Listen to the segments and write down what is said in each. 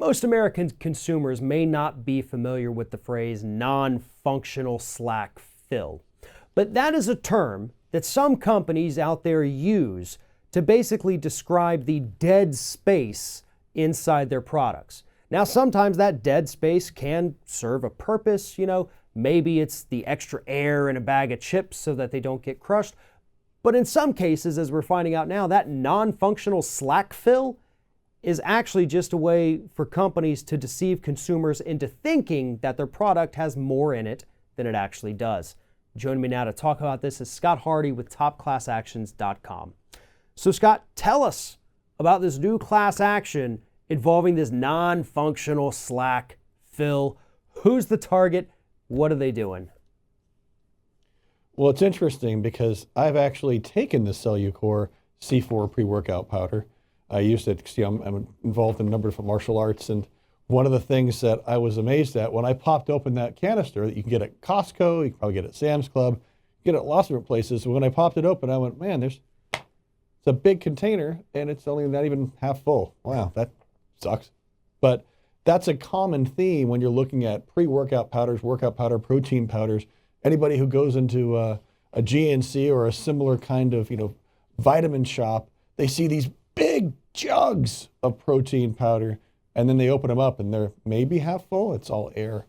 Most American consumers may not be familiar with the phrase non-functional slack fill, but that is a term that some companies out there use to basically describe the dead space inside their products. Now, sometimes that dead space can serve a purpose, maybe it's the extra air in a bag of chips so that they don't get crushed. But in some cases, as we're finding out now, that non-functional slack fill is actually just a way for companies to deceive consumers into thinking that their product has more in it than it actually does. Joining me now to talk about this is Scott Hardy with TopClassActions.com. So Scott, tell us about this new class action involving this non-functional slack fill. Who's the target? What are they doing? Well, it's interesting because I've actually taken the Cellucor C4 pre-workout powder. I used it because I'm involved in a number of different martial arts, and one of the things that I was amazed at when I popped open that canister that you can get at Costco, you can probably get at Sam's Club, get it at lots of different places. When I popped it open, I went, man, it's a big container and it's only not even half full. Wow, that sucks. But that's a common theme when you're looking at pre-workout powders, workout powder, protein powders. Anybody who goes into a GNC or a similar kind of vitamin shop, they see these big jugs of protein powder, and then they open them up and they're maybe half full. It's all air.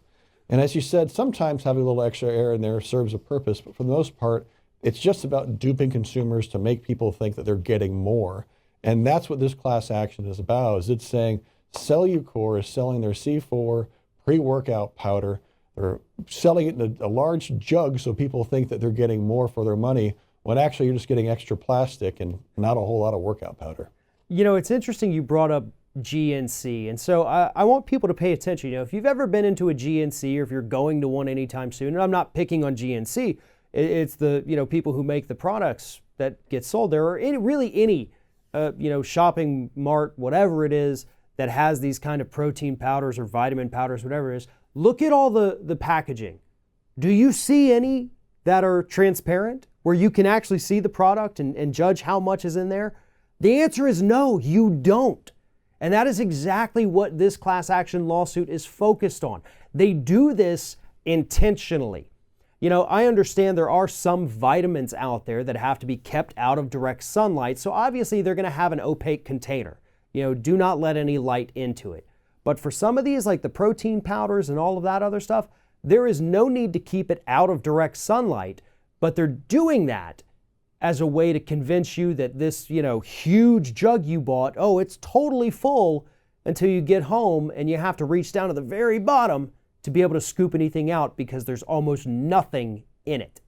And as you said, sometimes having a little extra air in there serves a purpose, but for the most part, it's just about duping consumers to make people think that they're getting more. And that's what this class action is about, is it's saying Cellucor is selling their C4 pre-workout powder. They're selling it in a large jug so people think that they're getting more for their money, when actually you're just getting extra plastic and not a whole lot of workout powder. It's interesting you brought up GNC, and so I want people to pay attention. If you've ever been into a GNC or if you're going to one anytime soon, and I'm not picking on GNC, it's the people who make the products that get sold there, or any shopping mart, whatever it is that has these kind of protein powders or vitamin powders, whatever it is. Look at all the packaging. Do you see any that are transparent, where you can actually see the product and judge how much is in there? The answer is no, you don't. And that is exactly what this class action lawsuit is focused on. They do this intentionally. I understand there are some vitamins out there that have to be kept out of direct sunlight, so obviously they're going to have an opaque container. Do not let any light into it. But for some of these, like the protein powders and all of that other stuff, there is no need to keep it out of direct sunlight, but they're doing that as a way to convince you that this, huge jug you bought, it's totally full, until you get home and you have to reach down to the very bottom to be able to scoop anything out because there's almost nothing in it.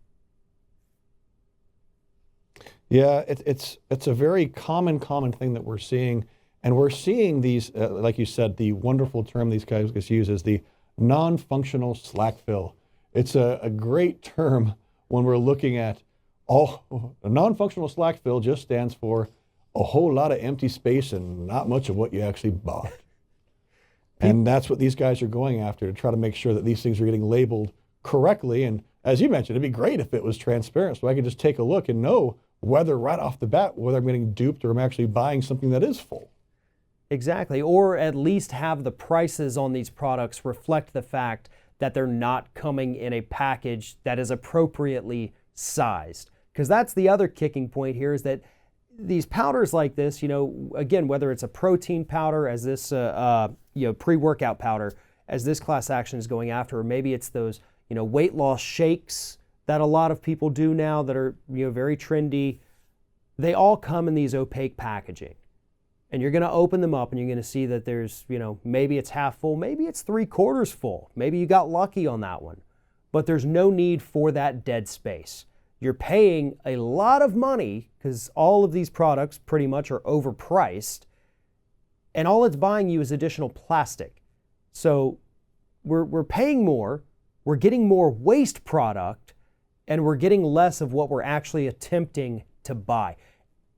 Yeah, it's a very common thing that we're seeing. And we're seeing these, like you said, the wonderful term these guys use is the non-functional slack fill. It's a great term when we're looking at a non-functional slack fill just stands for a whole lot of empty space and not much of what you actually bought. And that's what these guys are going after, to try to make sure that these things are getting labeled correctly. And as you mentioned, it'd be great if it was transparent so I could just take a look and know whether right off the bat, whether I'm getting duped or I'm actually buying something that is full. Exactly, or at least have the prices on these products reflect the fact that they're not coming in a package that is appropriately sized. Because that's the other kicking point here, is that these powders like this, again, whether it's a protein powder as this, pre-workout powder as this class action is going after, or maybe it's those, weight loss shakes that a lot of people do now that are, very trendy. They all come in these opaque packaging. And you're going to open them up and you're going to see that there's, maybe it's half full, maybe it's 3/4 full. Maybe you got lucky on that one. But there's no need for that dead space. You're paying a lot of money because all of these products pretty much are overpriced. And all it's buying you is additional plastic. So we're paying more, we're getting more waste product, and we're getting less of what we're actually attempting to buy.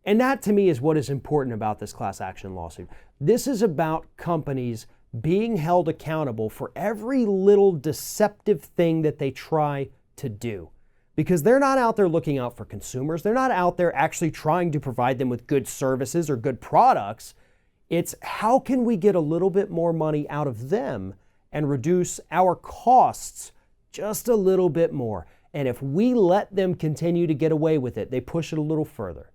And that, to me, is what is important about this class action lawsuit. This is about companies being held accountable for every little deceptive thing that they try to do. Because they're not out there looking out for consumers. They're not out there actually trying to provide them with good services or good products. It's how can we get a little bit more money out of them and reduce our costs just a little bit more. And if we let them continue to get away with it, they push it a little further.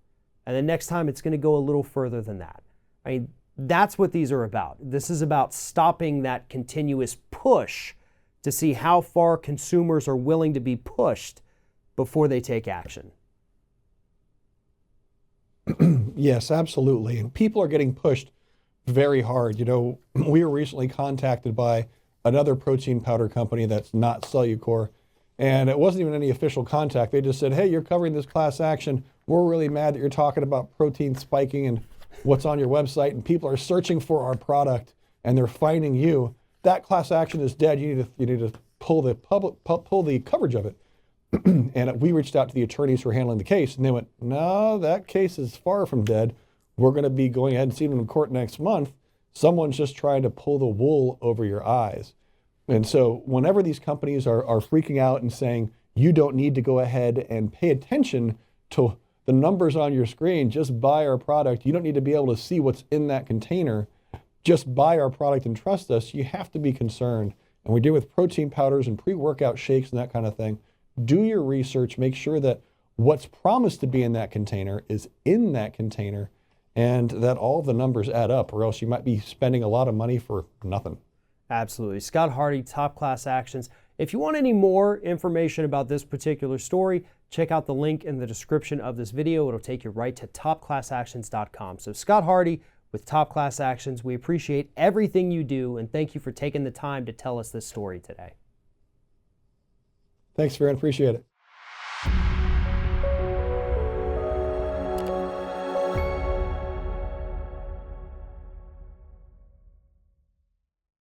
And the next time it's going to go a little further than that. I mean, that's what these are about. This is about stopping that continuous push to see how far consumers are willing to be pushed before they take action. Yes, absolutely. And people are getting pushed very hard. You know, we were recently contacted by another protein powder company that's not Cellucor, and it wasn't even any official contact. They just said, hey, you're covering this class action. We're really mad that you're talking about protein spiking and what's on your website, and people are searching for our product and they're finding you. That class action is dead. You need to pull the coverage of it. And we reached out to the attorneys who are handling the case, and they went, no, that case is far from dead. We're going to be going ahead and seeing them in court next month. Someone's just trying to pull the wool over your eyes. And so whenever these companies are freaking out and saying, you don't need to go ahead and pay attention to the numbers on your screen, just buy our product. You don't need to be able to see what's in that container. Just buy our product and trust us. You have to be concerned. And we deal with protein powders and pre-workout shakes and that kind of thing. Do your research. Make sure that what's promised to be in that container is in that container and that all of the numbers add up, or else you might be spending a lot of money for nothing. Absolutely. Scott Hardy, Top Class Actions. If you want any more information about this particular story, check out the link in the description of this video. It'll take you right to topclassactions.com. So Scott Hardy with Top Class Actions, we appreciate everything you do, and thank you for taking the time to tell us this story today. Thanks, Farron. Appreciate it.